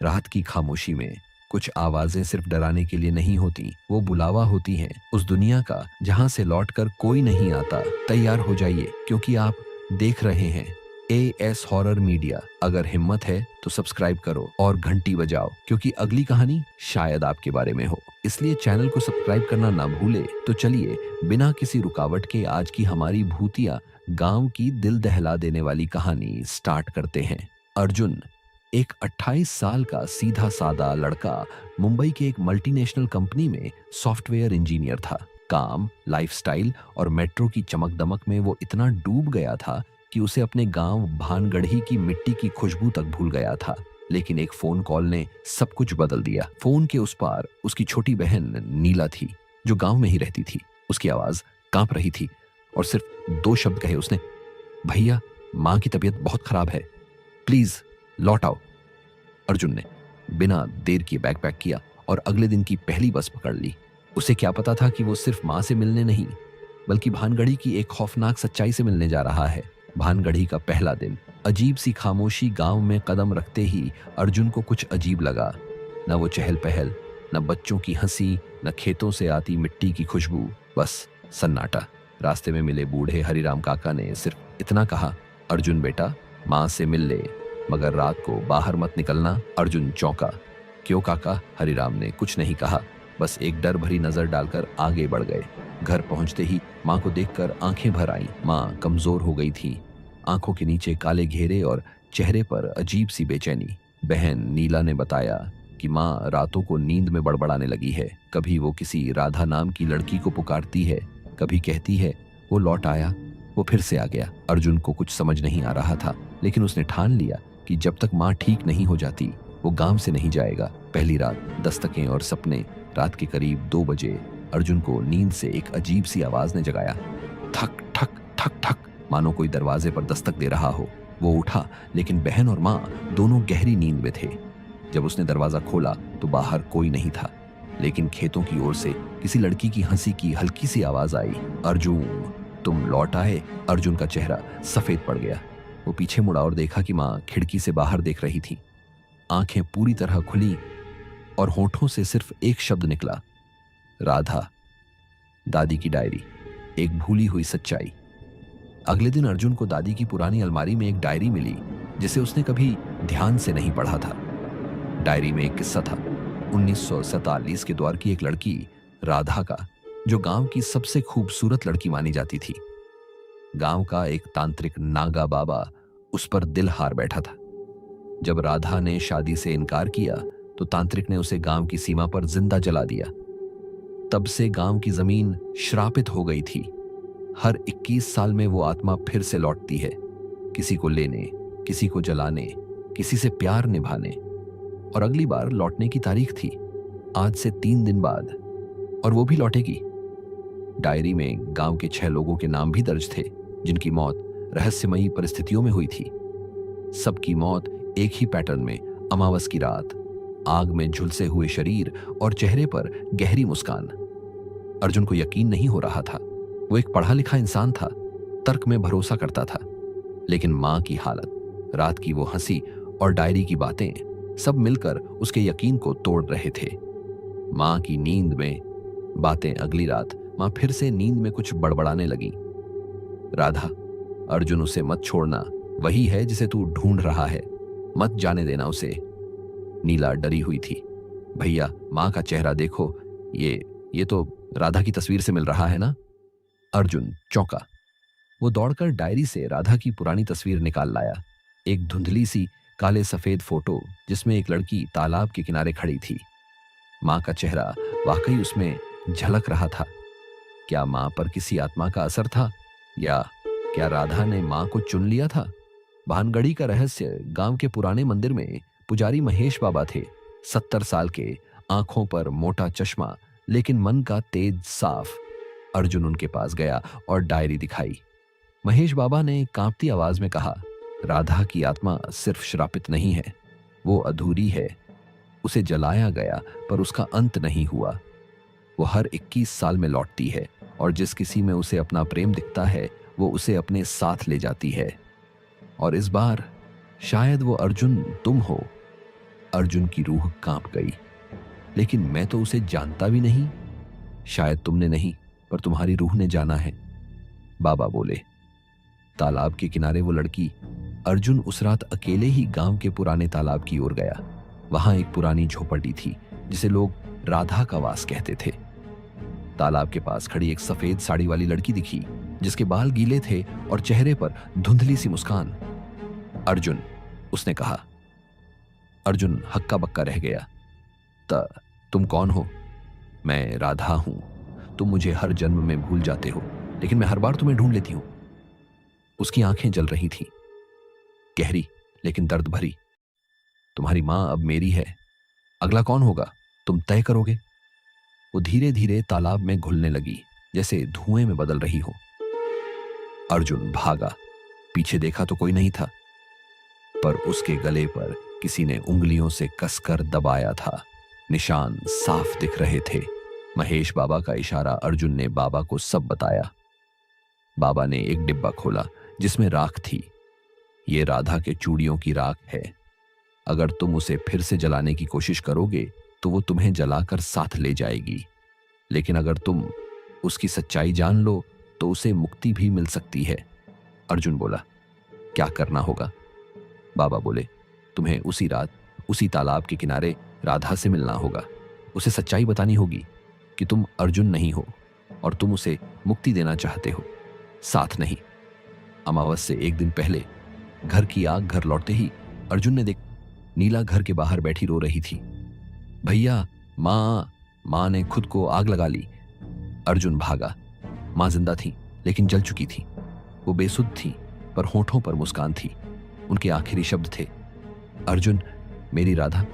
रात की खामोशी में कुछ आवाजें सिर्फ डराने के लिए नहीं होती, वो बुलावा होती हैं उस दुनिया का जहां से लौटकर कोई नहीं आता। तैयार हो जाइए क्योंकि आप देख रहे हैं एएस हॉरर मीडिया। अगर हिम्मत है तो सब्सक्राइब करो और घंटी बजाओ क्योंकि अगली कहानी शायद आपके बारे में हो। इसलिए चैनल को सब्सक्राइब करना ना भूले। तो चलिए बिना किसी रुकावट के आज की हमारी भूतिया गांव की दिल दहला देने वाली कहानी स्टार्ट करते हैं। अर्जुन एक 28 साल का सीधा सादा लड़का मुंबई के एक मल्टीनेशनल कंपनी में सॉफ्टवेयर इंजीनियर था। काम, लाइफस्टाइल और मेट्रो की चमक दमक में वो इतना डूब गया था कि उसे अपने गांव भानगढ़ी की मिट्टी की खुशबू तक भूल गया था। लेकिन एक फोन कॉल ने सब कुछ बदल दिया। फोन के उस पार उसकी छोटी बहन नीला थी जो गांव में ही रहती थी। उसकी आवाज कांप रही थी और सिर्फ 2 शब्द कहे उसने, भैया माँ की तबीयत बहुत खराब है, प्लीज लौट आओ। अर्जुन ने बिना देर किए बैग पैक किया और अगले दिन की पहली बस पकड़ ली। उसे क्या पता था कि वो सिर्फ माँ से मिलने नहीं बल्कि भानगढ़ी की एक खौफनाक सच्चाई से मिलने जा रहा है। भानगढ़ी का पहला दिन। अजीब सी खामोशी। गांव में कदम रखते ही अर्जुन को कुछ अजीब लगा। न वो चहल पहल, न बच्चों की हंसी, न खेतों से आती मिट्टी की खुशबू, बस सन्नाटा। रास्ते में मिले बूढ़े हरिराम काका ने सिर्फ इतना कहा, अर्जुन बेटा माँ से मिल ले मगर रात को बाहर मत निकलना। अर्जुन चौंका। क्यों काका? हरिराम ने कुछ नहीं कहा, बस एक डर भरी नजर डालकर आगे बढ़ गए। घर पहुंचते ही माँ को देखकर आंखें भर आईं। माँ कमजोर हो गई थी, आंखों के नीचे काले घेरे और चेहरे पर अजीब सी बेचैनी। बहन नीला ने बताया कि माँ रातों को नींद में बड़बड़ाने लगी है। कभी वो किसी राधा नाम की लड़की को पुकारती है, कभी कहती है वो लौट आया, वो फिर से आ गया। अर्जुन को कुछ समझ नहीं आ रहा था, लेकिन उसने ठान लिया कि जब तक माँ ठीक नहीं हो जाती वो गांव से नहीं जाएगा। पहली रात, दस्तकें और सपने। रात के करीब 2 बजे अर्जुन को नींद से एक अजीब सी आवाज ने जगाया। ठक ठक ठक ठक, मानो कोई दरवाजे पर दस्तक दे रहा हो। वो उठा, लेकिन बहन और माँ दोनों गहरी नींद में थे। जब उसने दरवाजा खोला तो बाहर कोई नहीं था, लेकिन खेतों की ओर से किसी लड़की की हंसी की हल्की सी आवाज आई, अर्जुन तुम लौट आए। अर्जुन का चेहरा सफेद पड़ गया। वो पीछे मुड़ा और देखा कि माँ खिड़की से बाहर देख रही थी। आंखें पूरी तरह खुली और होठों से सिर्फ एक शब्द निकला, राधा। दादी की डायरी, एक भूली हुई सच्चाई। अगले दिन अर्जुन को दादी की पुरानी अलमारी में एक डायरी मिली जिसे उसने कभी ध्यान से नहीं पढ़ा था। डायरी में एक किस्सा था, 1947 के दौर की एक लड़की राधा का, जो गांव की सबसे खूबसूरत लड़की मानी जाती थी। गांव का एक तांत्रिक नागा बाबा उस पर दिल हार बैठा था। जब राधा ने शादी से इनकार किया तो तांत्रिक ने उसे गांव की सीमा पर जिंदा जला दिया। तब से गांव की जमीन श्रापित हो गई थी। हर 21 साल में वो आत्मा फिर से लौटती है, किसी को लेने, किसी को जलाने, किसी से प्यार निभाने। और अगली बार लौटने की तारीख थी आज से 3 दिन बाद, और वो भी लौटेगी। डायरी में गांव के 6 लोगों के नाम भी दर्ज थे जिनकी मौत रहस्यमयी परिस्थितियों में हुई थी। सबकी मौत एक ही पैटर्न में, अमावस की रात, आग में झुलसे हुए शरीर और चेहरे पर गहरी मुस्कान। अर्जुन को यकीन नहीं हो रहा था। वो एक पढ़ा लिखा इंसान था, तर्क में भरोसा करता था, लेकिन मां की हालत, रात की वो हंसी और डायरी की बातें सब मिलकर उसके यकीन को तोड़ रहे थे। मां की नींद में बातें। अगली रात मां फिर से नींद में कुछ बड़बड़ाने लगी, राधा अर्जुन उसे मत छोड़ना, वही है जिसे तू ढूंढ रहा है, मत जाने देना उसे। नीला डरी हुई थी, भैया मां का चेहरा देखो, ये तो राधा की तस्वीर से मिल रहा है ना। अर्जुन चौंका। वो दौड़कर डायरी से राधा की पुरानी तस्वीर निकाल लाया, एक धुंधली सी काले सफेद फोटो जिसमें एक लड़की तालाब के किनारे खड़ी थी। मां का चेहरा वाकई उसमें झलक रहा था। क्या मां पर किसी आत्मा का असर था, या क्या राधा ने मां को चुन लिया था? भानगढ़ी का रहस्य। गांव के पुराने मंदिर में पुजारी महेश बाबा थे, 70 साल के, आंखों पर मोटा चश्मा, लेकिन मन का तेज साफ। अर्जुन उनके पास गया और डायरी दिखाई। महेश बाबा ने कांपती आवाज में कहा, राधा की आत्मा सिर्फ श्रापित नहीं है, वो अधूरी है। उसे जलाया गया पर उसका अंत नहीं हुआ। वो हर 21 साल में लौटती है और जिस किसी में उसे अपना प्रेम दिखता है वो उसे अपने साथ ले जाती है। और इस बार शायद वो अर्जुन तुम हो। अर्जुन की रूह कांप गई। लेकिन मैं तो उसे जानता भी नहीं। शायद तुमने नहीं, पर तुम्हारी रूह ने जाना है, बाबा बोले। तालाब के किनारे वो लड़की। अर्जुन उस रात अकेले ही गांव के पुराने तालाब की ओर गया। वहां एक पुरानी झोपड़ी थी जिसे लोग राधा का वास कहते थे। तालाब के पास खड़ी एक सफेद साड़ी वाली लड़की दिखी, जिसके बाल गीले थे और चेहरे पर धुंधली सी मुस्कान। अर्जुन, उसने कहा। अर्जुन हक्का बक्का रह गया। तुम कौन हो? मैं राधा हूं। तुम मुझे हर जन्म में भूल जाते हो, लेकिन मैं हर बार तुम्हें ढूंढ लेती हूं। उसकी आंखें जल रही थीं, गहरी लेकिन दर्द भरी। तुम्हारी मां अब मेरी है। अगला कौन होगा, तुम तय करोगे। वो धीरे धीरे तालाब में घुलने लगी, जैसे धुएं में बदल रही हो। अर्जुन भागा। पीछे देखा तो कोई नहीं था, पर उसके गले पर किसी ने उंगलियों से कसकर दबाया था। निशान साफ दिख रहे थे। महेश बाबा का इशारा अर्जुन ने बाबा को सब बताया। बाबा ने एक डिब्बा खोला जिसमें राख थी। ये राधा के चूड़ियों की राख है। अगर तुम उसे फिर से जलाने की कोशिश करोगे तो वो तुम्हें जलाकर साथ ले जाएगी, लेकिन अगर तुम उसकी सच्चाई जान लो तो उसे मुक्ति भी मिल सकती है। अर्जुन बोला, क्या करना होगा? बाबा बोले, तुम्हें उसी रात उसी तालाब के किनारे राधा से मिलना होगा। उसे सच्चाई बतानी होगी कि तुम अर्जुन नहीं हो और तुम उसे मुक्ति देना चाहते हो, साथ नहीं। अमावस से एक दिन पहले घर की आग घर लौटते ही अर्जुन ने देख नीला घर के बाहर बैठी रो रही थी। भैया, मां ने खुद को आग लगा ली। अर्जुन भागा। मां जिंदा थी लेकिन जल चुकी थी। वो बेसुध थी, पर होठों पर मुस्कान थी। उनके आखिरी शब्द थे, अर्जुन, मेरी राधा।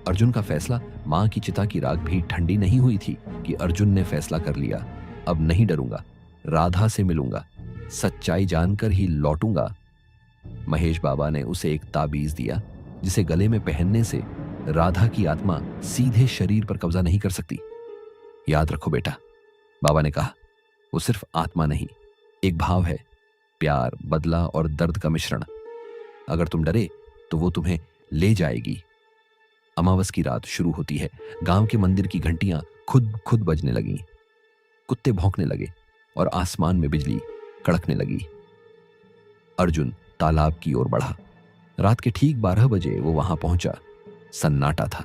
अर्जुन का फैसला। मां की चिता की राख भी ठंडी नहीं हुई थी कि अर्जुन ने फैसला कर लिया, अब नहीं डरूंगा, राधा से मिलूंगा, सच्चाई जानकर ही लौटूंगा। महेश बाबा ने उसे एक ताबीज दिया जिसे गले में पहनने से राधा की आत्मा सीधे शरीर पर कब्जा नहीं कर सकती। याद रखो बेटा, बाबा ने कहा, वो सिर्फ आत्मा नहीं, एक भाव है, प्यार, बदला और दर्द का मिश्रण। अगर तुम डरे तो वो तुम्हें ले जाएगी। अमावस की रात शुरू होती है। गांव के मंदिर की घंटियां खुद खुद बजने लगीं। कुत्ते भौंकने लगे और आसमान में बिजली कड़कने लगी। अर्जुन तालाब की ओर बढ़ा। रात के ठीक 12 बजे वो वहां पहुंचा। सन्नाटा था,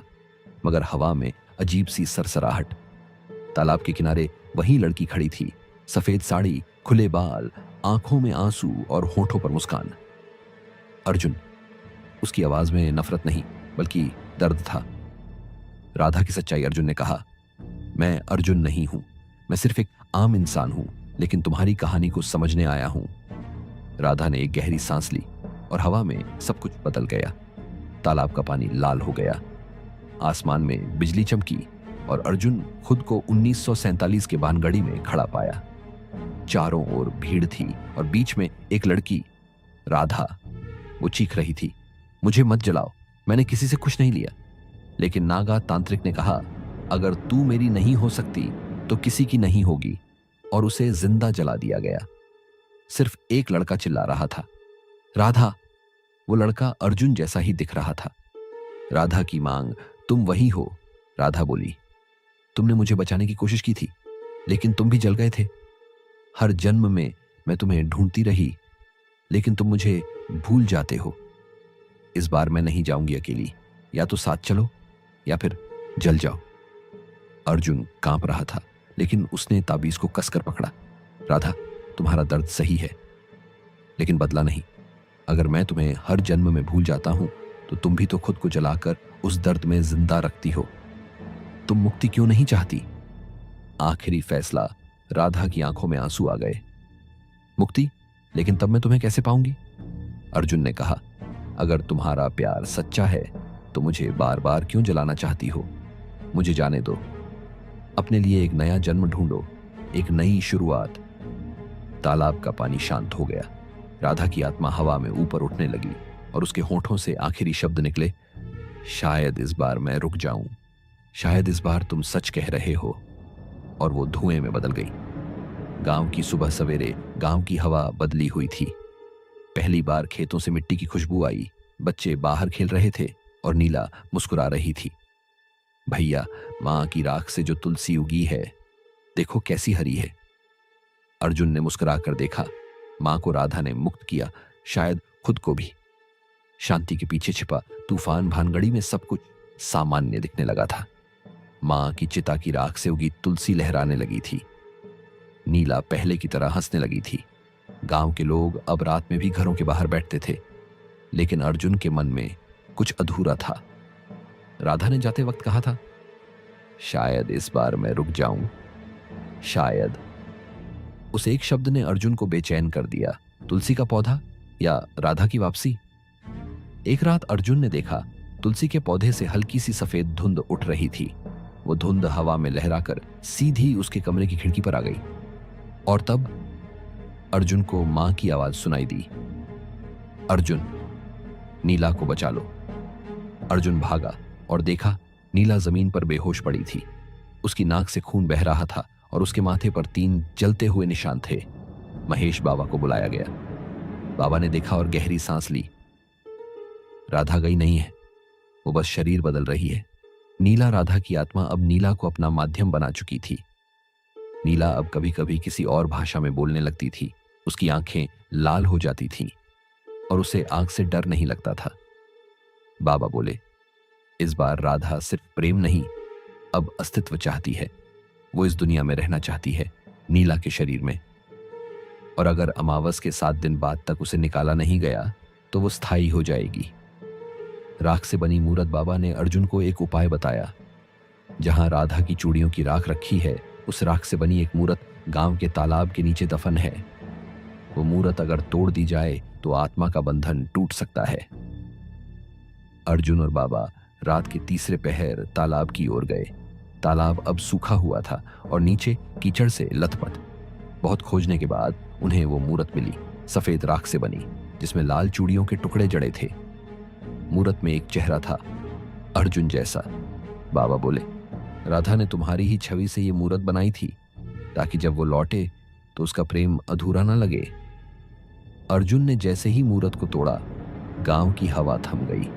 मगर हवा में अजीब सी सरसराहट। तालाब के किनारे वही लड़की खड़ी थी, सफेद साड़ी, खुले बाल, आंखों में आंसू और होठों पर मुस्कान। अर्जुन। उसकी आवाज में नफरत नहीं बल्कि दर्द था। राधा की सच्चाई। अर्जुन ने कहा, मैं अर्जुन नहीं हूं, मैं सिर्फ एक आम इंसान हूं, लेकिन तुम्हारी कहानी को समझने आया हूं। राधा ने एक गहरी सांस ली और हवा में सब कुछ बदल गया। तालाब का पानी लाल हो गया, आसमान में बिजली चमकी और अर्जुन खुद को 1947 के बानगढ़ी में खड़ा पाया। चारों ओर भीड़ थी और बीच में एक लड़की, राधा। वो चीख रही थी, मुझे मत जलाओ, मैंने किसी से कुछ नहीं लिया। लेकिन नागा तांत्रिक ने कहा, अगर तू मेरी नहीं हो सकती तो किसी की नहीं होगी, और उसे जिंदा जला दिया गया। सिर्फ एक लड़का चिल्ला रहा था, राधा। वो लड़का अर्जुन जैसा ही दिख रहा था। राधा की मांग, तुम वही हो। राधा बोली, तुमने मुझे बचाने की कोशिश की थी, लेकिन तुम भी जल गए थे। हर जन्म में मैं तुम्हें ढूंढती रही, लेकिन तुम मुझे भूल जाते हो। इस बार मैं नहीं जाऊंगी अकेली, या तो साथ चलो या फिर जल जाओ। अर्जुन कांप रहा था, लेकिन उसने ताबीज को कसकर पकड़ा। राधा, तुम्हारा दर्द सही है, लेकिन बदला नहीं। अगर मैं तुम्हें हर जन्म में भूल जाता हूं तो तुम भी तो खुद को जलाकर उस दर्द में जिंदा रखती हो। तुम मुक्ति क्यों नहीं चाहती? आखिरी फैसला। राधा की आंखों में आंसू आ गए। मुक्ति? लेकिन तब मैं तुम्हें कैसे पाऊंगी? अर्जुन ने कहा, अगर तुम्हारा प्यार सच्चा है तो मुझे बार बार क्यों जलाना चाहती हो? मुझे जाने दो। अपने लिए एक नया जन्म ढूंढो, एक नई शुरुआत। तालाब का पानी शांत हो गया। राधा की आत्मा हवा में ऊपर उठने लगी और उसके होठों से आखिरी शब्द निकले, शायद इस बार मैं रुक जाऊं, शायद इस बार तुम सच कह रहे हो। और वो धुएं में बदल गई। गांव की सुबह सवेरे गांव की हवा बदली हुई थी। पहली बार खेतों से मिट्टी की खुशबू आई। बच्चे बाहर खेल रहे थे और नीला मुस्कुरा रही थी। भैया, मां की राख से जो तुलसी उगी है, देखो कैसी हरी है। अर्जुन ने मुस्कुरा कर देखा। मां को राधा ने मुक्त किया, शायद खुद को भी। शांति के पीछे छिपा तूफान भानगढ़ी में सब कुछ सामान्य दिखने लगा था। मां की चिता की राख से उगी तुलसी लहराने लगी थी। नीला पहले की तरह हंसने लगी थी। गांव के लोग अब रात में भी घरों के बाहर बैठते थे, लेकिन अर्जुन के मन में कुछ अधूरा था। राधा ने जाते वक्त कहा था, शायद इस बार मैं रुक जाऊं, शायद। उस एक शब्द ने अर्जुन को बेचैन कर दिया। तुलसी का पौधा या राधा की वापसी? एक रात अर्जुन ने देखा, तुलसी के पौधे से हल्की सी सफेद धुंध उठ रही थी। वो धुंध हवा में लहराकर सीधी उसके कमरे की खिड़की पर आ गई। और तब अर्जुन को मां की आवाज सुनाई दी, अर्जुन, नीला को बचा लो। अर्जुन भागा और देखा, नीला जमीन पर बेहोश पड़ी थी। उसकी नाक से खून बह रहा था और उसके माथे पर 3 जलते हुए निशान थे। महेश बाबा को बुलाया गया। बाबा ने देखा और गहरी सांस ली। राधा गई नहीं है, वो बस शरीर बदल रही है। नीला, राधा की आत्मा, अब नीला को अपना माध्यम बना चुकी थी। नीला अब कभी कभी किसी और भाषा में बोलने लगती थी। उसकी आंखें लाल हो जाती थीं और उसे आग से डर नहीं लगता था। बाबा बोले, इस बार राधा सिर्फ प्रेम नहीं, अब अस्तित्व चाहती है। वो इस दुनिया में रहना चाहती है, नीला के शरीर में। और अगर अमावस के 7 दिन बाद तक उसे निकाला नहीं गया तो वो स्थायी हो जाएगी। राख से बनी मूरत बाबा ने अर्जुन को एक उपाय बताया। जहां राधा की चूड़ियों की राख रखी है, उस राख से बनी एक मूरत गांव के तालाब के नीचे दफन है। वो मूरत अगर तोड़ दी जाए तो आत्मा का बंधन टूट सकता है। अर्जुन और बाबा रात के तीसरे पहर तालाब की ओर गए। तालाब अब सूखा हुआ था और नीचे कीचड़ से लथपथ। बहुत खोजने के बाद उन्हें वो मूरत मिली, सफेद राख से बनी, जिसमें लाल चूड़ियों के टुकड़े जड़े थे। मूरत में एक चेहरा था, अर्जुन जैसा। बाबा बोले, राधा ने तुम्हारी ही छवि से ये मूरत बनाई थी, ताकि जब वो लौटे तो उसका प्रेम अधूरा ना लगे। अर्जुन ने जैसे ही मूरत को तोड़ा, गांव की हवा थम गई।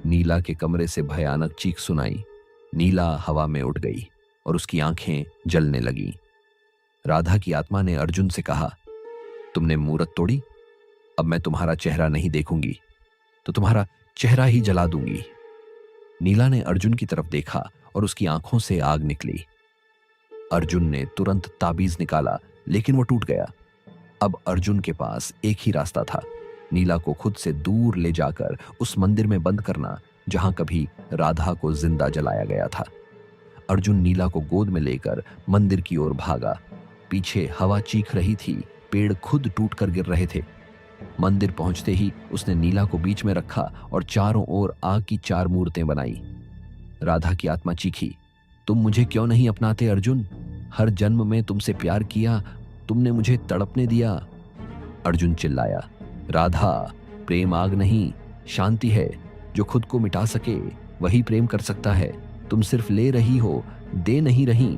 नीला के कमरे से भयानक चीख सुनाई। नीला हवा में उड़ गई और उसकी आंखें जलने लगीं। राधा की आत्मा ने अर्जुन से कहा, तुमने मूरत तोड़ी, अब मैं तुम्हारा चेहरा नहीं देखूंगी, तो तुम्हारा चेहरा ही जला दूंगी। नीला ने अर्जुन की तरफ देखा और उसकी आंखों से आग निकली। अर्जुन ने तुरंत ताबीज निकाला, लेकिन वो टूट गया। अब अर्जुन के पास एक ही रास्ता था, नीला को खुद से दूर ले जाकर उस मंदिर में बंद करना जहां कभी राधा को जिंदा जलाया गया था। अर्जुन नीला को गोद में लेकर मंदिर की ओर भागा। पीछे हवा चीख रही थी, पेड़ खुद टूटकर गिर रहे थे। मंदिर पहुंचते ही उसने नीला को बीच में रखा और चारों ओर आग की 4 मूर्तें बनाई। राधा की आत्मा चीखी, तुम मुझे क्यों नहीं अपनाते अर्जुन? हर जन्म में तुमसे प्यार किया, तुमने मुझे तड़पने दिया। अर्जुन चिल्लाया, राधा, प्रेम आग नहीं, शांति है। जो खुद को मिटा सके वही प्रेम कर सकता है। तुम सिर्फ ले रही हो, दे नहीं रही।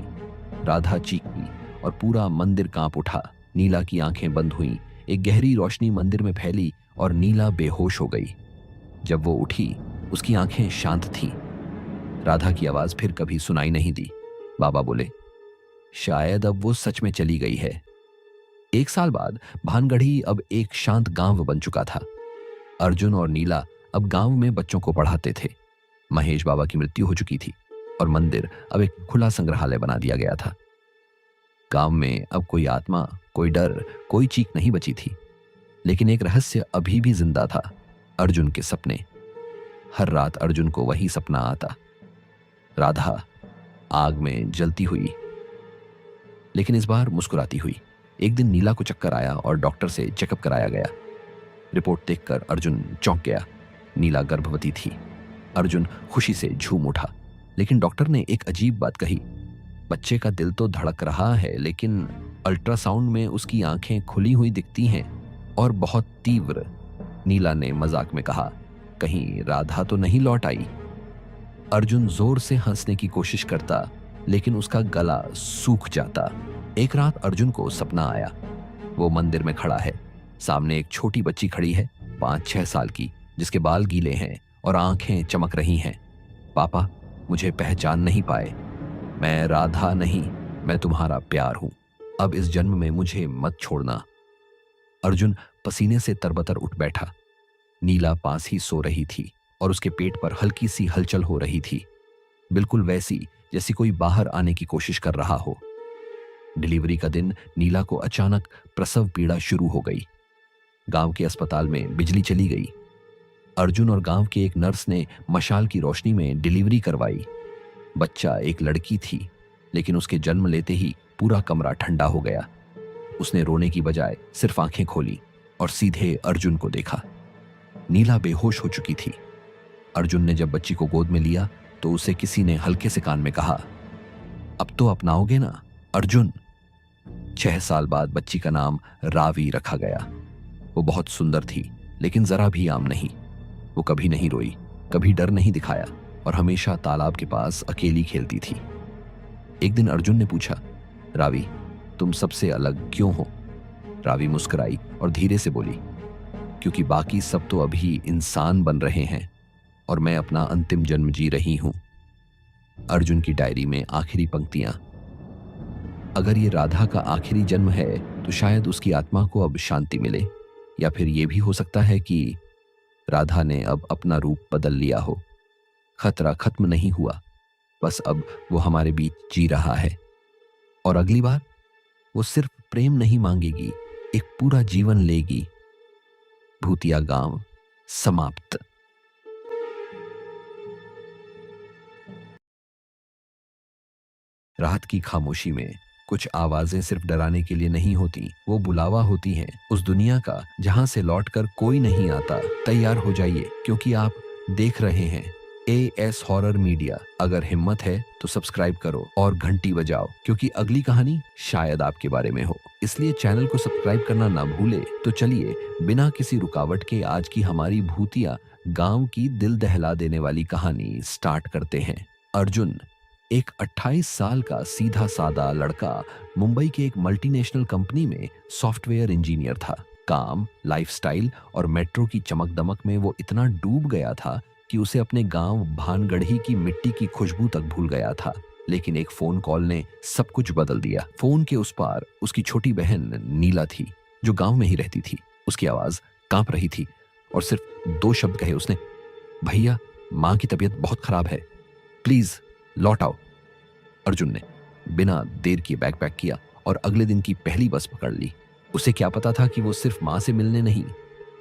राधा चीखी और पूरा मंदिर कांप उठा। नीला की आंखें बंद हुईं। एक गहरी रोशनी मंदिर में फैली और नीला बेहोश हो गई। जब वो उठी, उसकी आंखें शांत थीं। राधा की आवाज फिर कभी सुनाई नहीं दी। बाबा बोले, शायद अब वो सच में चली गई है। 1 साल बाद भानगढ़ी अब एक शांत गांव बन चुका था। अर्जुन और नीला अब गांव में बच्चों को पढ़ाते थे। महेश बाबा की मृत्यु हो चुकी थी और मंदिर अब एक खुला संग्रहालय बना दिया गया था। गांव में अब कोई आत्मा, कोई डर, कोई चीख नहीं बची थी। लेकिन एक रहस्य अभी भी जिंदा था, अर्जुन के सपने। हर रात अर्जुन को वही सपना आता, राधा आग में जलती हुई, लेकिन इस बार मुस्कुराती हुई। एक दिन नीला को चक्कर आया और डॉक्टर से चेकअप कराया गया। रिपोर्ट देखकर अर्जुन चौंक गया। नीला गर्भवती थी। अर्जुन खुशी से झूम उठा, लेकिन डॉक्टर ने एक अजीब बात कही, बच्चे का दिल तो धड़क रहा है, लेकिन अल्ट्रासाउंड में उसकी आंखें खुली हुई दिखती हैं और बहुत तीव्र। नीला ने मजाक में कहा, कहीं राधा तो नहीं लौट आई? अर्जुन जोर से हंसने की कोशिश करता, लेकिन उसका गला सूख जाता। एक रात अर्जुन को सपना आया, वो मंदिर में खड़ा है। सामने एक छोटी बच्ची खड़ी है, 5-6 साल की, जिसके बाल गीले हैं और आंखें चमक रही हैं। पापा, मुझे पहचान नहीं पाए? मैं राधा नहीं, मैं तुम्हारा प्यार हूं। अब इस जन्म में मुझे मत छोड़ना। अर्जुन पसीने से तरबतर उठ बैठा। नीला पास ही सो रही थी और उसके पेट पर हल्की सी हलचल हो रही थी, बिल्कुल वैसी जैसी कोई बाहर आने की कोशिश कर रहा हो। डिलीवरी का दिन नीला को अचानक प्रसव पीड़ा शुरू हो गई। गांव के अस्पताल में बिजली चली गई। अर्जुन और गांव के एक नर्स ने मशाल की रोशनी में डिलीवरी करवाई। बच्चा एक लड़की थी, लेकिन उसके जन्म लेते ही पूरा कमरा ठंडा हो गया। उसने रोने की बजाय सिर्फ आंखें खोली और सीधे अर्जुन को देखा। नीला बेहोश हो चुकी थी। अर्जुन ने जब बच्ची को गोद में लिया तो उसे किसी ने हल्के से कान में कहा, अब तो अपनाओगे ना अर्जुन? 6 साल बाद बच्ची का नाम रावी रखा गया। वो बहुत सुंदर थी, लेकिन जरा भी आम नहीं। वो कभी नहीं रोई, कभी डर नहीं दिखाया और हमेशा तालाब के पास अकेली खेलती थी। एक दिन अर्जुन ने पूछा, रावी, तुम सबसे अलग क्यों हो? रावी मुस्कुराई और धीरे से बोली, क्योंकि बाकी सब तो अभी इंसान बन रहे हैं और मैं अपना अंतिम जन्म जी रही हूं। अर्जुन की डायरी में आखिरी पंक्तियां, अगर ये राधा का आखिरी जन्म है तो शायद उसकी आत्मा को अब शांति मिले, या फिर यह भी हो सकता है कि राधा ने अब अपना रूप बदल लिया हो। खतरा खत्म नहीं हुआ, बस अब वो हमारे बीच जी रहा है और अगली बार वो सिर्फ प्रेम नहीं मांगेगी, एक पूरा जीवन लेगी। भूतिया गांव समाप्त। रात की खामोशी में कुछ आवाजें सिर्फ डराने के लिए नहीं होती, वो बुलावा होती हैं उस दुनिया का जहां से लौटकर कोई नहीं आता। तैयार हो जाइए, क्योंकि आप देख रहे हैं AS हॉरर मीडिया। अगर हिम्मत है तो सब्सक्राइब करो और घंटी बजाओ, क्योंकि अगली कहानी शायद आपके बारे में हो। इसलिए चैनल को सब्सक्राइब करना ना भूले। तो चलिए बिना किसी रुकावट के आज की हमारी भूतिया गांव की दिल दहला देने वाली कहानी स्टार्ट करते हैं। अर्जुन एक 28 साल का सीधा सादा लड़का मुंबई के एक मल्टीनेशनल कंपनी में सॉफ्टवेयर इंजीनियर था। काम, लाइफस्टाइल और मेट्रो की चमक दमक में वो इतना डूब गया था कि उसे अपने गांव भानगढ़ी की मिट्टी की खुशबू तक भूल गया था। लेकिन एक फोन कॉल ने सब कुछ बदल दिया। फोन के उस पार उसकी छोटी बहन नीला थी, जो गांव में ही रहती थी। उसकी आवाज कांप रही थी और सिर्फ 2 शब्द कहे उसने, भैया, माँ की तबीयत बहुत खराब है, प्लीज लौट आओ। अर्जुन ने बिना देर किए बैग पैक किया और अगले दिन की पहली बस पकड़ ली। उसे क्या पता था कि वो सिर्फ माँ से मिलने नहीं,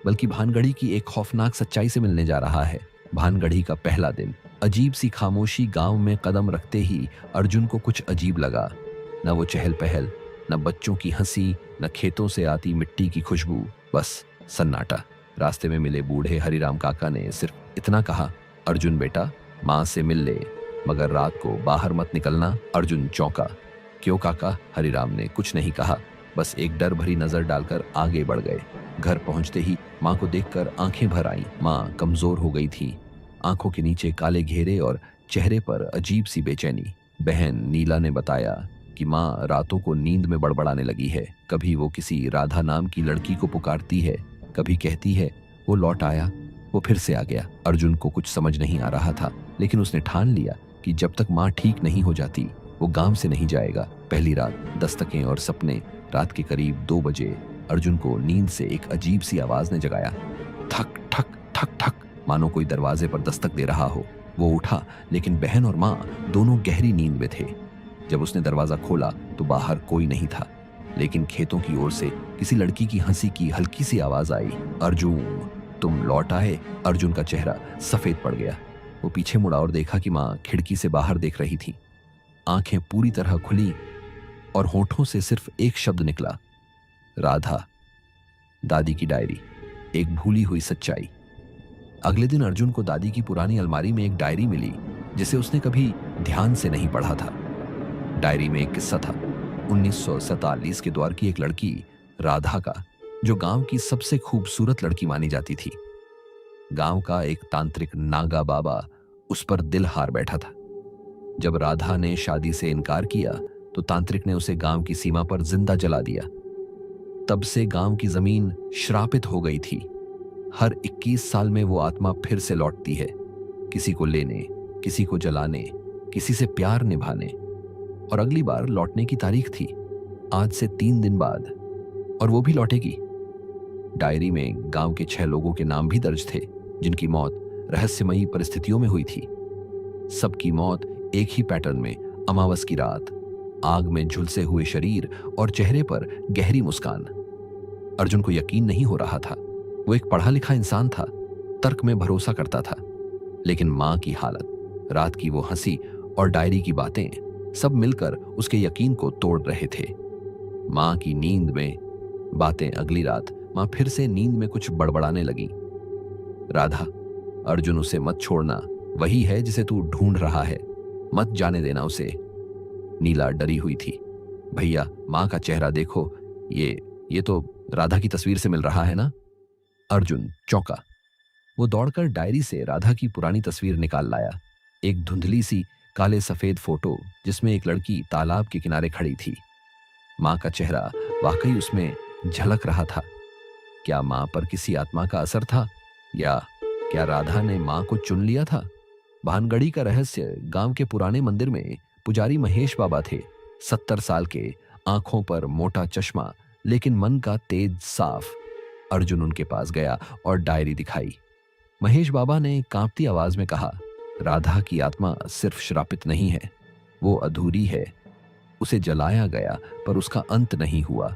बल्कि भानगढ़ी की एक खौफनाक सच्चाई से मिलने जा रहा है। भानगढ़ी का पहला दिन। अजीब सी खामोशी। गांव में कदम रखते ही अर्जुन को कुछ अजीब लगा। न वो चहल पहल, न बच्चों की हंसी, न खेतों से आती मिट्टी की खुशबू, बस सन्नाटा। रास्ते में मिले बूढ़े हरिराम काका ने सिर्फ इतना कहा, अर्जुन बेटा, माँ से मिल ले, मगर रात को बाहर मत निकलना। अर्जुन चौंका। क्यों काका? हरिराम ने कुछ नहीं कहा, बस एक डर भरी नजर डालकर आगे बढ़ गए। घर पहुंचते ही माँ को देखकर आंखें भर आईं। माँ कमजोर हो गई थी, आंखों के नीचे काले घेरे और चेहरे पर अजीब सी बेचैनी। बहन नीला ने बताया कि माँ रातों को नींद में बड़बड़ाने लगी है। कभी वो किसी राधा नाम की लड़की को पुकारती है, कभी कहती है वो लौट आया, वो फिर से आ गया। अर्जुन को कुछ समझ नहीं आ रहा था, लेकिन उसने ठान लिया कि जब तक माँ ठीक नहीं हो जाती वो गांव से नहीं जाएगा। पहली रात। दस्तकें और सपने। रात के करीब 2 बजे अर्जुन को नींद से एक अजीब सी आवाज ने जगाया। ठक ठक ठक ठक, मानो कोई दरवाजे पर दस्तक दे रहा हो। वो उठा, लेकिन बहन और माँ दोनों गहरी नींद में थे। जब उसने दरवाजा खोला तो बाहर कोई नहीं था, लेकिन खेतों की ओर से किसी लड़की की हंसी की हल्की सी आवाज आई। अर्जुन, तुम लौट आए। अर्जुन का चेहरा सफेद पड़ गया। वो पीछे मुड़ा और देखा कि माँ खिड़की से बाहर देख रही थी। आंखें पूरी तरह खुली और होठों से सिर्फ एक शब्द निकला, राधा। दादी की डायरी, एक भूली हुई सच्चाई। अगले दिन अर्जुन को दादी की पुरानी अलमारी में एक डायरी मिली, जिसे उसने कभी ध्यान से नहीं पढ़ा था। डायरी में एक किस्सा था, 1947 के दौर की एक लड़की राधा का, जो गांव की सबसे खूबसूरत लड़की मानी जाती थी। गांव का एक तांत्रिक नागा बाबा उस पर दिल हार बैठा था। जब राधा ने शादी से इनकार किया तो तांत्रिक ने उसे गांव की सीमा पर जिंदा जला दिया। तब से गांव की जमीन श्रापित हो गई थी। हर 21 साल में वो आत्मा फिर से लौटती है, किसी को लेने, किसी को जलाने, किसी से प्यार निभाने। और अगली बार लौटने की तारीख थी आज से 3 दिन बाद, और वो भी लौटेगी। डायरी में गांव के 6 लोगों के नाम भी दर्ज थे जिनकी मौत रहस्यमयी परिस्थितियों में हुई थी। सबकी मौत एक ही पैटर्न में, अमावस की रात, आग में झुलसे हुए शरीर और चेहरे पर गहरी मुस्कान। अर्जुन को यकीन नहीं हो रहा था। वो एक पढ़ा लिखा इंसान था, तर्क में भरोसा करता था, लेकिन मां की हालत, रात की वो हंसी और डायरी की बातें सब मिलकर उसके यकीन को तोड़ रहे थे। मां की नींद में बातें। अगली रात मां फिर से नींद में कुछ बड़बड़ाने लगी। राधा, अर्जुन उसे मत छोड़ना, वही है जिसे तू ढूंढ रहा है, मत जाने देना उसे। नीला डरी हुई थी। भैया, मां का चेहरा देखो, ये तो राधा की तस्वीर से मिल रहा है ना? अर्जुन चौंका। वो दौड़कर डायरी से राधा की पुरानी तस्वीर निकाल लाया। एक धुंधली सी काले सफेद फोटो जिसमें एक लड़की तालाब के किनारे खड़ी थी। मां का चेहरा वाकई उसमें झलक रहा था। क्या मां पर किसी आत्मा का असर था, या क्या राधा ने मां को चुन लिया था? भानगढ़ी का रहस्य। गांव के पुराने मंदिर में पुजारी महेश बाबा थे। 70 साल के, आंखों पर मोटा चश्मा, लेकिन मन का तेज साफ। अर्जुन उनके पास गया और डायरी दिखाई। महेश बाबा ने कांपती आवाज में कहा, राधा की आत्मा सिर्फ श्रापित नहीं है, वो अधूरी है। उसे जलाया गया पर उसका अंत नहीं हुआ।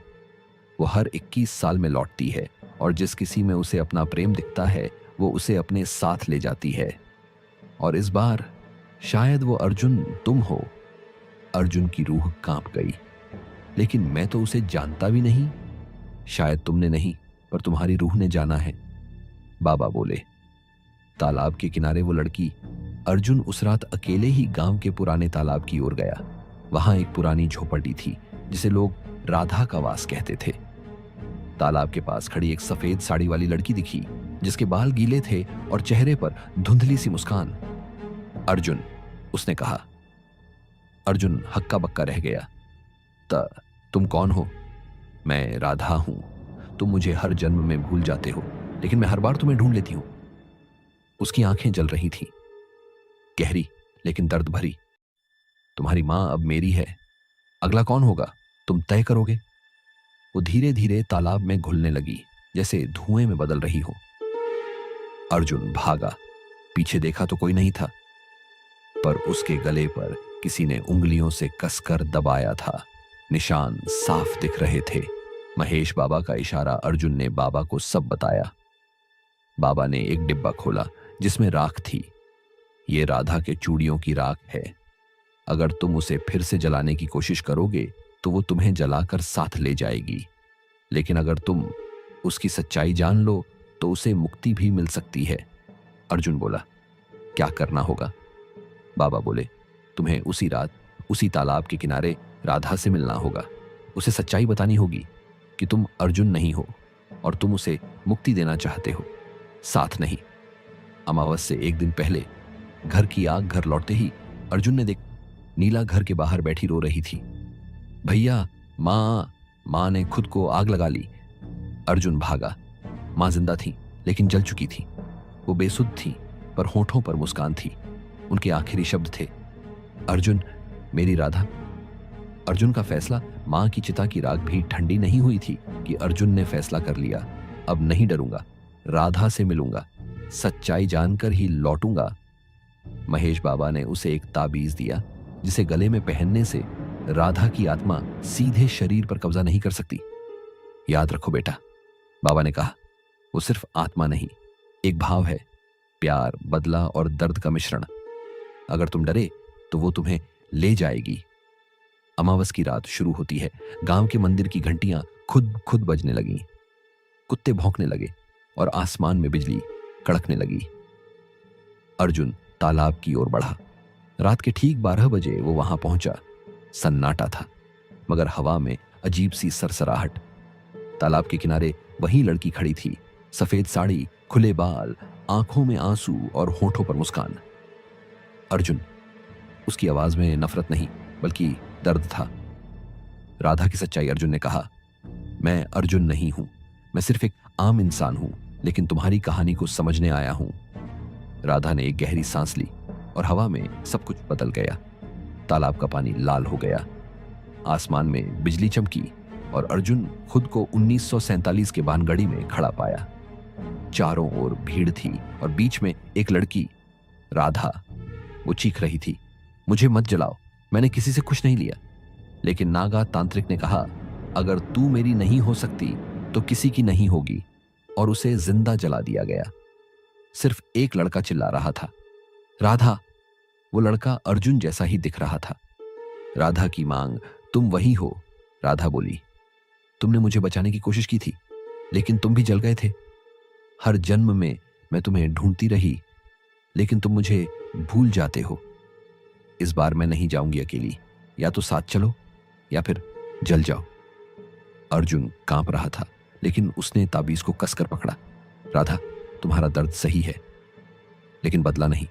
वो हर 21 साल में लौटती है, और जिस किसी में उसे अपना प्रेम दिखता है वो उसे अपने साथ ले जाती है। और इस बार शायद वो अर्जुन तुम हो। अर्जुन की रूह कांप गई। लेकिन मैं तो उसे जानता भी नहीं। शायद तुमने नहीं, पर तुम्हारी रूह ने जाना है, बाबा बोले। तालाब के किनारे वो लड़की। अर्जुन उस रात अकेले ही गांव के पुराने तालाब की ओर गया। वहां एक पुरानी झोपड़ी थी जिसे लोग राधा का वास कहते थे। तालाब के पास खड़ी एक सफेद साड़ी वाली लड़की दिखी, जिसके बाल गीले थे और चेहरे पर धुंधली सी मुस्कान। अर्जुन, उसने कहा। अर्जुन हक्का बक्का रह गया। तुम कौन हो? मैं राधा हूं। तुम मुझे हर जन्म में भूल जाते हो, लेकिन मैं हर बार तुम्हें ढूंढ लेती हूं। उसकी आंखें जल रही थीं, गहरी लेकिन दर्द भरी। तुम्हारी मां अब मेरी है। अगला कौन होगा, तुम तय करोगे। वो धीरे धीरे तालाब में घुलने लगी, जैसे धुएं में बदल रही हो। अर्जुन भागा। पीछे देखा तो कोई नहीं था, पर उसके गले पर किसी ने उंगलियों से कसकर दबाया था। निशान साफ दिख रहे थे। महेश बाबा का इशारा। अर्जुन ने बाबा को सब बताया। बाबा ने एक डिब्बा खोला जिसमें राख थी। ये राधा के चूड़ियों की राख है। अगर तुम उसे फिर से जलाने की कोशिश करोगे तो वो तुम्हें जलाकर साथ ले जाएगी, लेकिन अगर तुम उसकी सच्चाई जान लो तो उसे मुक्ति भी मिल सकती है। अर्जुन बोला, क्या करना होगा? बाबा बोले, तुम्हें उसी रात उसी तालाब के किनारे राधा से मिलना होगा। उसे सच्चाई बतानी होगी कि तुम अर्जुन नहीं हो और तुम उसे मुक्ति देना चाहते हो, साथ नहीं। अमावस से एक दिन पहले घर की आग घर लौटते ही अर्जुन ने देख नीला घर के बाहर बैठी रो रही थी। भैया, मां ने खुद को आग लगा ली। अर्जुन भागा। मां जिंदा थी लेकिन जल चुकी थी। वो बेसुध थी पर होठों पर मुस्कान थी। उनके आखिरी शब्द थे, अर्जुन, मेरी राधा। अर्जुन का फैसला। मां की चिता की राख भी ठंडी नहीं हुई थी कि अर्जुन ने फैसला कर लिया, अब नहीं डरूंगा, राधा से मिलूंगा, सच्चाई जानकर ही लौटूंगा। महेश बाबा ने उसे एक ताबीज दिया जिसे गले में पहनने से राधा की आत्मा सीधे शरीर पर कब्जा नहीं कर सकती। याद रखो बेटा, बाबा ने कहा, वो सिर्फ आत्मा नहीं, एक भाव है, प्यार, बदला और दर्द का मिश्रण। अगर तुम डरे तो वो तुम्हें ले जाएगी। अमावस की रात शुरू होती है। गांव के मंदिर की घंटियां खुद खुद बजने लगीं। कुत्ते भौंकने लगे और आसमान में बिजली कड़कने लगी। अर्जुन तालाब की ओर बढ़ा। रात के ठीक 12 बजे वो वहां पहुंचा। सन्नाटा था, मगर हवा में अजीब सी सरसराहट। तालाब के किनारे वही लड़की खड़ी थी, सफेद साड़ी, खुले बाल, आंखों में आंसू और होठों पर मुस्कान। अर्जुन। उसकी आवाज में नफरत नहीं बल्कि दर्द था। राधा की सच्चाई। अर्जुन ने कहा, मैं अर्जुन नहीं हूं, मैं सिर्फ एक आम इंसान हूं लेकिन तुम्हारी कहानी को समझने आया हूं। राधा ने एक गहरी सांस ली और हवा में सब कुछ बदल गया। तालाब का पानी लाल हो गया, आसमान में बिजली चमकी और अर्जुन खुद को 1947 के बानगढ़ी में खड़ा पाया। चारों ओर भीड़ थी और बीच में एक लड़की, राधा। वो चीख रही थी, मुझे मत जलाओ, मैंने किसी से कुछ नहीं लिया। लेकिन नागा तांत्रिक ने कहा, अगर तू मेरी नहीं हो सकती तो किसी की नहीं होगी, और उसे जिंदा जला दिया गया। सिर्फ एक लड़का चिल्ला रहा था, राधा। वो लड़का अर्जुन जैसा ही दिख रहा था। राधा की मांग, तुम वही हो। राधा बोली, तुमने मुझे बचाने की कोशिश की थी, लेकिन तुम भी जल गए थे। हर जन्म में मैं तुम्हें ढूंढती रही, लेकिन तुम मुझे भूल जाते हो। इस बार मैं नहीं जाऊंगी अकेली, या तो साथ चलो या फिर जल जाओ। अर्जुन कांप रहा था, लेकिन उसने ताबीज को कसकर पकड़ा। राधा, तुम्हारा दर्द सही है, लेकिन बदला नहीं।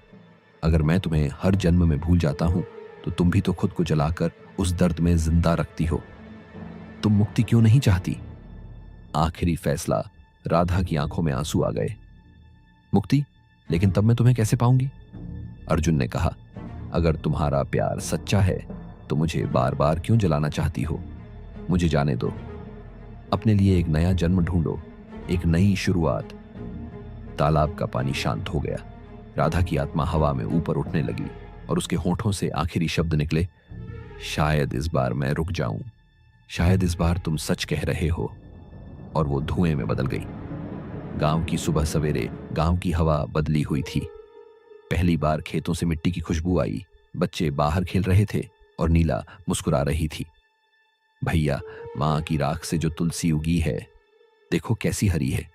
अगर मैं तुम्हें हर जन्म में भूल जाता हूं तो तुम भी तो खुद को जलाकर उस दर्द में जिंदा रखती हो। तुम मुक्ति क्यों नहीं चाहती? आखिरी फैसला। राधा की आंखों में आंसू आ गए। मुक्ति? लेकिन तब मैं तुम्हें कैसे पाऊंगी? अर्जुन ने कहा, अगर तुम्हारा प्यार सच्चा है तो मुझे बार बार क्यों जलाना चाहती हो? मुझे जाने दो। अपने लिए एक नया जन्म ढूंढो, एक नई शुरुआत। तालाब का पानी शांत हो गया। राधा की आत्मा हवा में ऊपर उठने लगी और उसके होठों से आखिरी शब्द निकले, शायद इस बार मैं रुक जाऊं, शायद इस बार तुम सच कह रहे हो। और वो धुएं में बदल गई। गांव की सुबह सवेरे गांव की हवा बदली हुई थी। पहली बार खेतों से मिट्टी की खुशबू आई। बच्चे बाहर खेल रहे थे और नीला मुस्कुरा रही थी। भैया, मां की राख से जो तुलसी उगी है, देखो कैसी हरी है।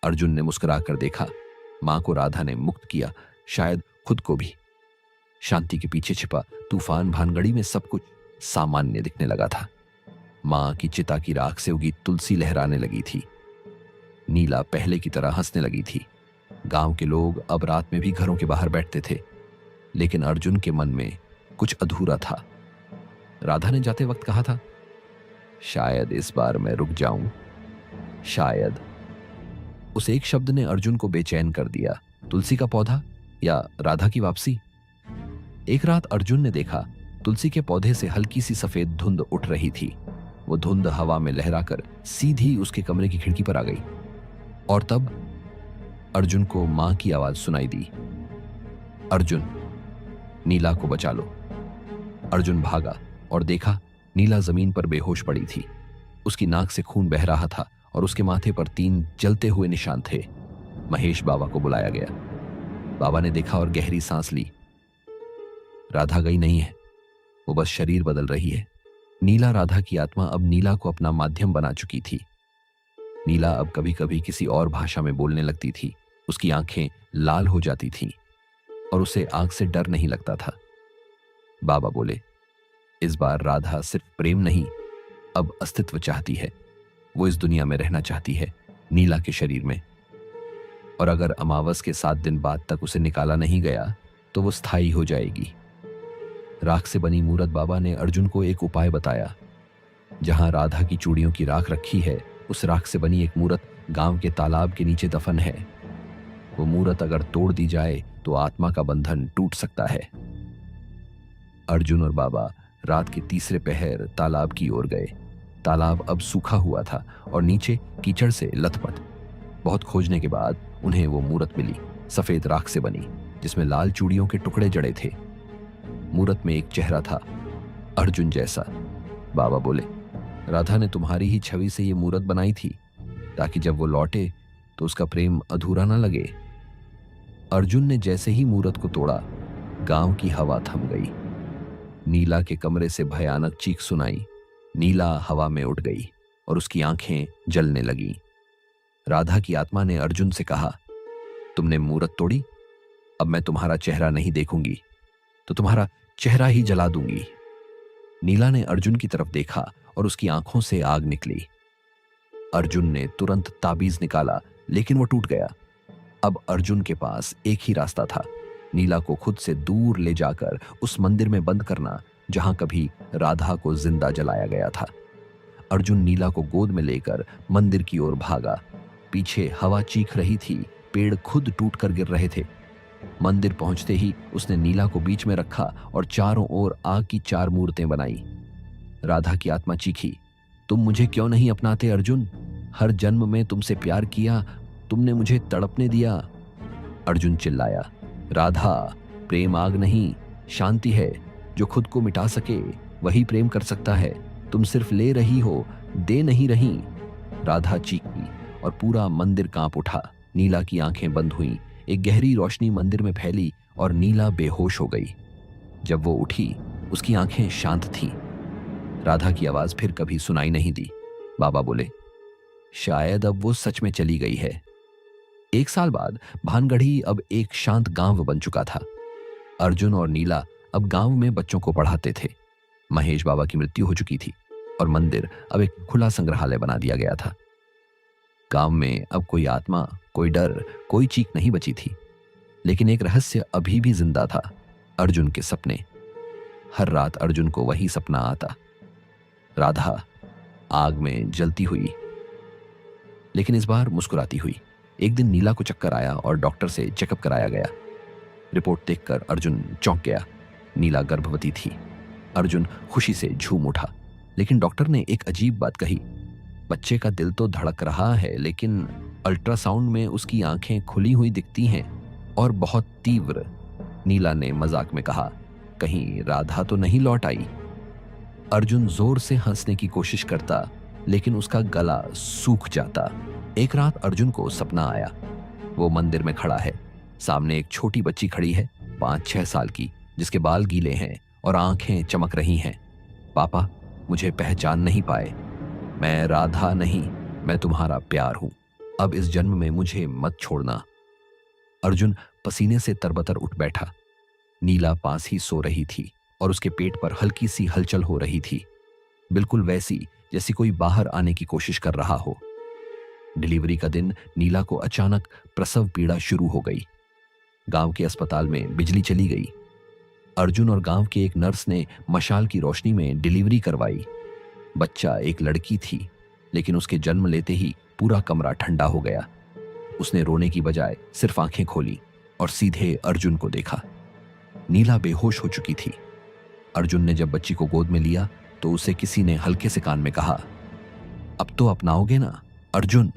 अर्जुन ने मुस्कुरा कर देखा। मां को राधा ने मुक्त किया, शायद खुद को भी। शांति के पीछे छिपा तूफान भानगढ़ी में सब कुछ सामान्य दिखने लगा था। मां की चिता की राख से उगी तुलसी लहराने लगी थी। नीला पहले की तरह हंसने लगी थी। गांव के लोग अब रात में भी घरों के बाहर बैठते थे, लेकिन अर्जुन के मन में कुछ अधूरा था। राधा ने जाते वक्त कहा था, शायद इस बार मैं रुक जाऊं, शायद। उस एक शब्द ने अर्जुन को बेचैन कर दिया। तुलसी का पौधा या राधा की वापसी? एक रात अर्जुन ने देखा, तुलसी के पौधे से हल्की सी सफेद धुंध उठ रही थी। वो धुंध हवा में लहराकर सीधी उसके कमरे की खिड़की पर आ गई। और तब अर्जुन को मां की आवाज सुनाई दी, अर्जुन, नीला को बचा लो। अर्जुन भागा और देखा, नीला जमीन पर बेहोश पड़ी थी। उसकी नाक से खून बह रहा था और उसके माथे पर 3 जलते हुए निशान थे। महेश बाबा को बुलाया गया। बाबा ने देखा और गहरी सांस ली। राधा गई नहीं है, वो बस शरीर बदल रही है। नीला, राधा की आत्मा अब नीला को अपना माध्यम बना चुकी थी। नीला अब कभी कभी किसी और भाषा में बोलने लगती थी। उसकी आंखें लाल हो जाती थीं और उसे आग से डर नहीं लगता था। बाबा बोले, इस बार राधा सिर्फ प्रेम नहीं, अब अस्तित्व चाहती है। वो इस दुनिया में रहना चाहती है, नीला के शरीर में। और अगर अमावस के 7 दिन बाद तक उसे निकाला नहीं गया तो वो स्थायी हो जाएगी। राख से बनी मूरत बाबा ने अर्जुन को एक उपाय बताया। जहां राधा की चूड़ियों की राख रखी है, उस राख से बनी एक मूरत गांव के तालाब के नीचे दफन है। वो मूरत अगर तोड़ दी जाए तो आत्मा का बंधन टूट सकता है। अर्जुन और बाबा रात के तीसरे पहर तालाब की ओर गए। तालाब अब सूखा हुआ था और नीचे कीचड़ से लथपथ। बहुत खोजने के बाद उन्हें वो मूरत मिली, सफेद राख से बनी, जिसमें लाल चूड़ियों के टुकड़े जड़े थे। मूरत में एक चेहरा था, अर्जुन जैसा। बाबा बोले, राधा ने तुम्हारी ही छवि से ये मूरत बनाई थी, ताकि जब वो लौटे तो उसका प्रेम अधूरा ना लगे। अर्जुन ने जैसे ही मूरत को तोड़ा, गांव की हवा थम गई। नीला के कमरे से भयानक चीख सुनाई। नीला हवा में उड़ गई और उसकी आंखें जलने लगीं। राधा की आत्मा ने अर्जुन से कहा, तुमने मूरत तोड़ी, अब मैं तुम्हारा चेहरा नहीं देखूंगी, तो तुम्हारा चेहरा ही जला दूंगी। नीला ने अर्जुन की तरफ देखा और उसकी आंखों से आग निकली। अर्जुन ने तुरंत ताबीज निकाला, लेकिन वो टूट गया। अब अर्जुन के पास एक ही रास्ता था, नीला को खुद से दूर ले जाकर उस मंदिर में बंद करना जहां कभी राधा को जिंदा जलाया गया था। अर्जुन नीला को गोद में लेकर मंदिर की ओर भागा। पीछे हवा चीख रही थी, पेड़ खुद टूट कर गिर रहे थे। मंदिर पहुंचते ही उसने नीला को बीच में रखा और चारों ओर आग की 4 मूर्तें बनाई। राधा की आत्मा चीखी, तुम मुझे क्यों नहीं अपनाते अर्जुन? हर जन्म में तुमसे प्यार किया, तुमने मुझे तड़पने दिया। अर्जुन चिल्लाया, राधा, प्रेम आग नहीं, शांति है। जो खुद को मिटा सके वही प्रेम कर सकता है। तुम सिर्फ ले रही हो, दे नहीं रही। राधा चीखी और पूरा मंदिर कांप उठा। नीला की आंखें बंद हुईं, एक गहरी रोशनी मंदिर में फैली और नीला बेहोश हो गई। जब वो उठी, उसकी आंखें शांत थीं। राधा की आवाज फिर कभी सुनाई नहीं दी। बाबा बोले, शायद अब वो सच में चली गई है। 1 साल बाद भानगढ़ी अब एक शांत गांव बन चुका था। अर्जुन और नीला अब गांव में बच्चों को पढ़ाते थे। महेश बाबा की मृत्यु हो चुकी थी और मंदिर अब एक खुला संग्रहालय बना दिया गया था। गांव में अब कोई आत्मा, कोई डर, कोई चीख नहीं बची थी। लेकिन एक रहस्य अभी भी जिंदा था, अर्जुन के सपने। हर रात अर्जुन को वही सपना आता, राधा आग में जलती हुई, लेकिन इस बार मुस्कुराती हुई। एक दिन नीला को चक्कर आया और डॉक्टर से चेकअप कराया गया। रिपोर्ट देखकर अर्जुन चौंक गया। नीला गर्भवती थी। अर्जुन खुशी से झूम उठा, लेकिन डॉक्टर ने एक अजीब बात कही, बच्चे का दिल तो धड़क रहा है, लेकिन अल्ट्रासाउंड में उसकी आंखें खुली हुई दिखती हैं और बहुत तीव्र। नीला ने मजाक में कहा, कहीं राधा तो नहीं लौट आई? अर्जुन जोर से हंसने की कोशिश करता, लेकिन उसका गला सूख जाता। एक रात अर्जुन को सपना आया, वो मंदिर में खड़ा है। सामने एक छोटी बच्ची खड़ी है, 5-6 साल की, जिसके बाल गीले हैं और आंखें चमक रही हैं। पापा, मुझे पहचान नहीं पाए? मैं राधा नहीं, मैं तुम्हारा प्यार हूं। अब इस जन्म में मुझे मत छोड़ना। अर्जुन पसीने से तरबतर उठ बैठा। नीला पास ही सो रही थी और उसके पेट पर हल्की सी हलचल हो रही थी, बिल्कुल वैसी जैसी कोई बाहर आने की कोशिश कर रहा हो। डिलीवरी का दिन नीला को अचानक प्रसव पीड़ा शुरू हो गई। गांव के अस्पताल में बिजली चली गई। अर्जुन और गांव के एक नर्स ने मशाल की रोशनी में डिलीवरी करवाई। बच्चा एक लड़की थी, लेकिन उसके जन्म लेते ही पूरा कमरा ठंडा हो गया। उसने रोने की बजाय सिर्फ आंखें खोली और सीधे अर्जुन को देखा। नीला बेहोश हो चुकी थी। अर्जुन ने जब बच्ची को गोद में लिया तो उसे किसी ने हल्के से कान में कहा, अब तो अपनाओगे ना अर्जुन?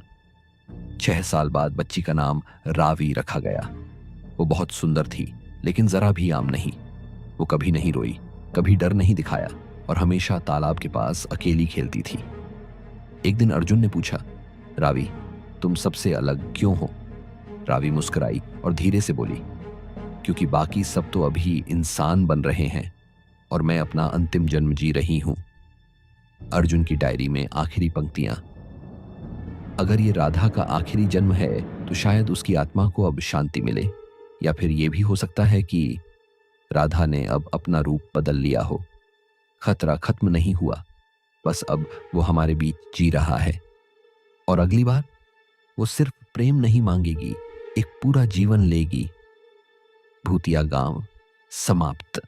6 साल बाद बच्ची का नाम रावी रखा गया। वो बहुत सुंदर थी, लेकिन जरा भी आम नहीं। वो कभी नहीं रोई, कभी डर नहीं दिखाया और हमेशा तालाब के पास अकेली खेलती थी। एक दिन अर्जुन ने पूछा, रावी, तुम सबसे अलग क्यों हो? रावी मुस्कुराई और धीरे से बोली, क्योंकि बाकी सब तो अभी इंसान बन रहे हैं और मैं अपना अंतिम जन्म जी रही हूं। अर्जुन की डायरी में आखिरी पंक्तियां, अगर ये राधा का आखिरी जन्म है तो शायद उसकी आत्मा को अब शांति मिले, या फिर यह भी हो सकता है कि राधा ने अब अपना रूप बदल लिया हो। खतरा खत्म नहीं हुआ, बस अब वो हमारे बीच जी रहा है और अगली बार वो सिर्फ प्रेम नहीं मांगेगी, एक पूरा जीवन लेगी। भूतिया गांव समाप्त।